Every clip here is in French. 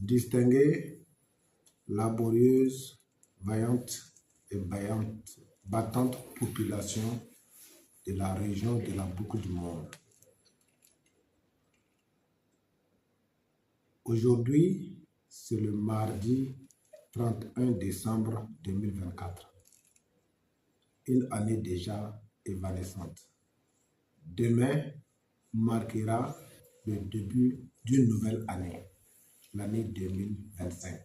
Distinguée, laborieuse, vaillante et battante population de la région de la boucle du monde. Aujourd'hui, c'est le mardi 31 décembre 2024. Une année déjà évanescente. Demain marquera le début d'une nouvelle année, l'année 2025.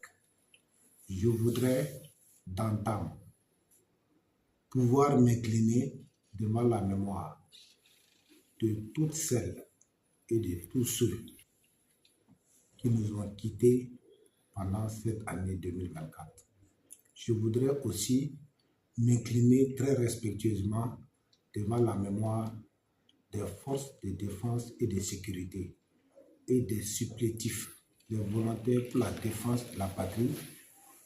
Je voudrais d'entame pouvoir m'incliner devant la mémoire de toutes celles et de tous ceux qui nous ont quittés pendant cette année 2024. Je voudrais aussi m'incliner très respectueusement devant la mémoire des forces de défense et de sécurité et des supplétifs, des volontaires pour la défense de la patrie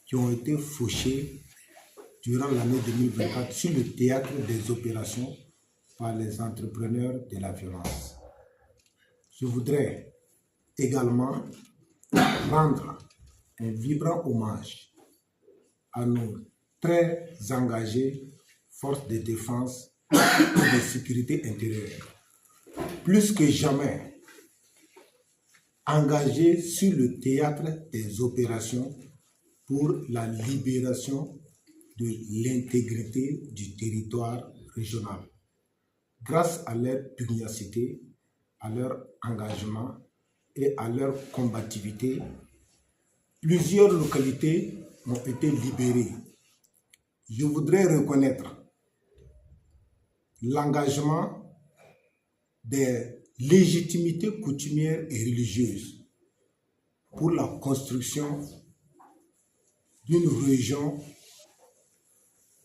qui ont été fauchés durant l'année 2024 sur le théâtre des opérations par les entrepreneurs de la violence. Je voudrais également rendre un vibrant hommage à nos très engagées forces de défense et de sécurité intérieure, plus que jamais engagées sur le théâtre des opérations pour la libération de l'intégrité du territoire régional. Grâce à leur pugnacité, à leur engagement et à leur combativité, plusieurs localités ont été libérées. Je voudrais reconnaître l'engagement des légitimités coutumières et religieuses pour la construction d'une région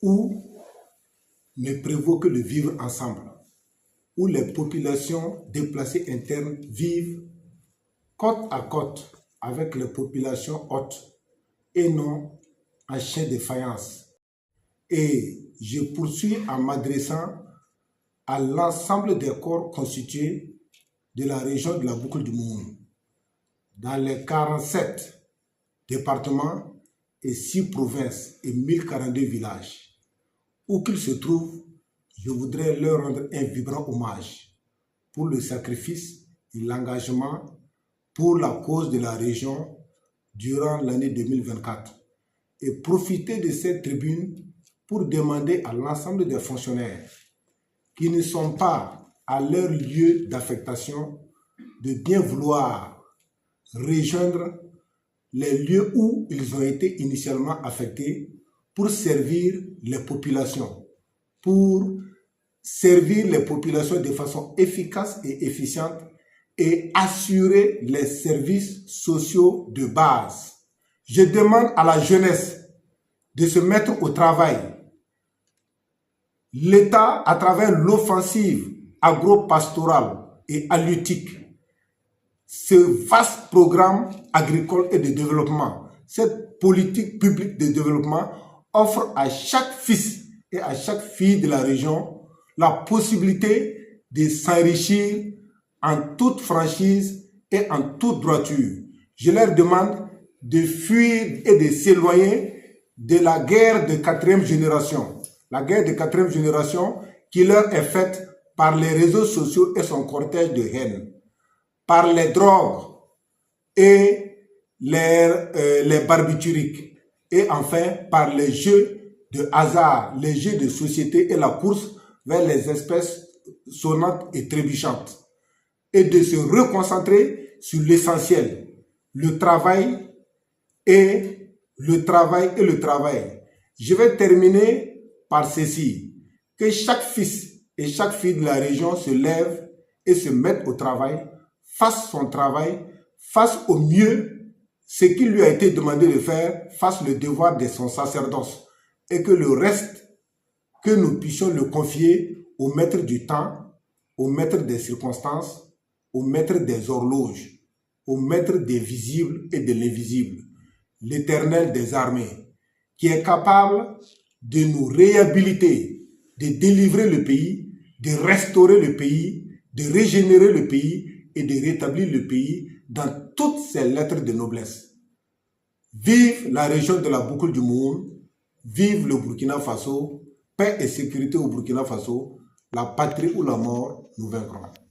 où ne prévaut que le vivre ensemble, où les populations déplacées internes vivent côte à côte avec les populations hôtes et non en chien de faïence. Et je poursuis en m'adressant à l'ensemble des corps constitués de la région de la boucle du monde, dans les 47 départements et 6 provinces et 1042 villages. Où qu'ils se trouvent, je voudrais leur rendre un vibrant hommage pour le sacrifice et l'engagement pour la cause de la région durant l'année 2024 et profiter de cette tribune pour demander à l'ensemble des fonctionnaires qui ne sont pas à leur lieu d'affectation de bien vouloir rejoindre les lieux où ils ont été initialement affectés pour servir les populations, de façon efficace et efficiente et assurer les services sociaux de base. Je demande à la jeunesse de se mettre au travail. L'État, à travers l'offensive agro-pastorale et halieutique, ce vaste programme agricole et de développement, cette politique publique de développement offre à chaque fils et à chaque fille de la région la possibilité de s'enrichir en toute franchise et en toute droiture. Je leur demande de fuir et de s'éloigner de la guerre de 4e génération. La guerre de 4e génération qui leur est faite par les réseaux sociaux et son cortège de haine, par les drogues et les barbituriques, et enfin par les jeux de hasard, les jeux de société et la course vers les espèces sonnantes et trébuchantes, et de se reconcentrer sur l'essentiel, le travail et le travail. Je vais terminer par ceci, que chaque fils et chaque fille de la région se lève et se mette au travail, fasse son travail, fasse au mieux ce qui lui a été demandé de faire, fasse le devoir de son sacerdoce et que le reste, que nous puissions le confier au maître du temps, au maître des circonstances, au maître des horloges, au maître des visibles et de l'invisible, l'Éternel des armées, qui est capable de nous réhabiliter, de délivrer le pays, de restaurer le pays, de régénérer le pays et de rétablir le pays dans toutes ses lettres de noblesse. Vive la région de la boucle du Moun, vive le Burkina Faso, paix et sécurité au Burkina Faso, la patrie ou la mort, nous vaincrons.